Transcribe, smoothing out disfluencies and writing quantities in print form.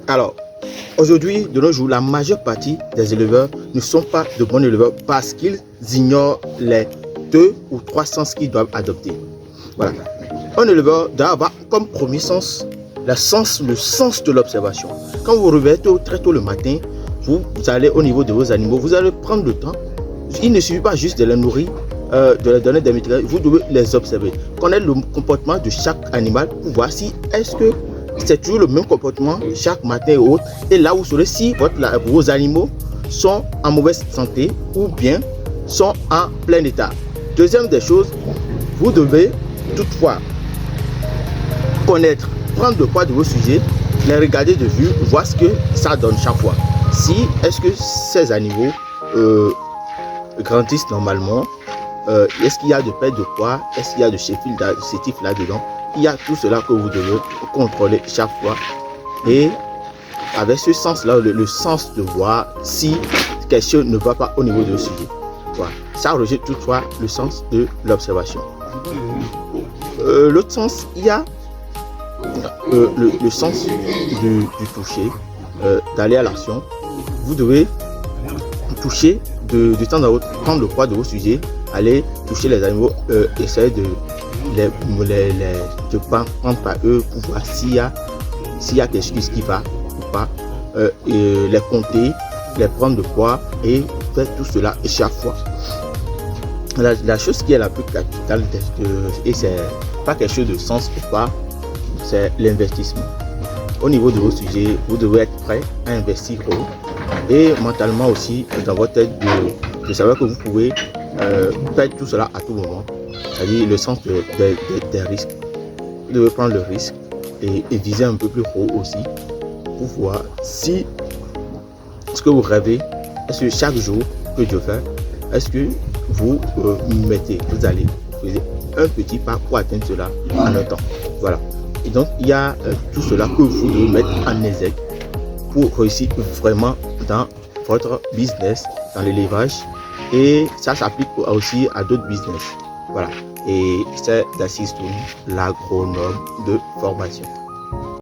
Alors, aujourd'hui, de nos jours, la majeure partie des éleveurs ne sont pas de bons éleveurs parce qu'ils ignorent les 2 ou 3 sens qu'ils doivent adopter. Voilà. Un éleveur doit avoir comme premier sens le sens de l'observation. Quand vous vous réveillez très tôt le matin, vous allez au niveau de vos animaux, vous allez prendre le temps. Il ne suffit pas juste de les nourrir, de leur donner des médicaments, vous devez les observer, connaître le comportement de chaque animal pour voir si est-ce que c'est toujours le même comportement chaque matin et autres. Et là vous saurez si vos animaux sont en mauvaise santé ou bien sont en plein état. Deuxième des choses, vous devez toutefois connaître, prendre le poids de vos sujets, les regarder de vue, voir ce que ça donne chaque fois. Si est-ce que ces animaux grandissent normalement, est-ce qu'il y a de perte de poids, est-ce qu'il y a de chétif là-dedans. Il y a tout cela que vous devez contrôler chaque fois. Et avec ce sens-là, le sens de voir si quelque chose ne va pas au niveau de vos sujets. Voilà. Ça rejette toutefois le sens de l'observation. L'autre sens, il y a le sens du toucher, d'aller à l'action. Vous devez toucher de temps à autre, prendre le poids de vos sujets, aller toucher les animaux, essayer de prendre par eux pour voir s'il y a quelque chose qui va ou pas, et les compter, les prendre de poids et faire tout cela chaque fois. La chose qui est la plus capitale, et c'est pas quelque chose de sens ou pas, c'est l'investissement. Au niveau de vos sujets, vous devez être prêt à investir gros et mentalement aussi dans votre tête de savoir que vous pouvez perdre tout cela à tout moment. C'est-à-dire le sens des risques. Vous devez prendre le risque et viser un peu plus haut aussi pour voir si ce que vous rêvez, est-ce que chaque jour que Dieu fait, est-ce que vous allez faire un petit pas pour atteindre cela en un temps. Voilà. Et donc, il y a tout cela que vous devez mettre en exergue pour réussir vraiment dans votre business, dans l'élevage. Et ça s'applique aussi à d'autres business. Voilà. Et c'est Dassis Touré, l'agronome de formation.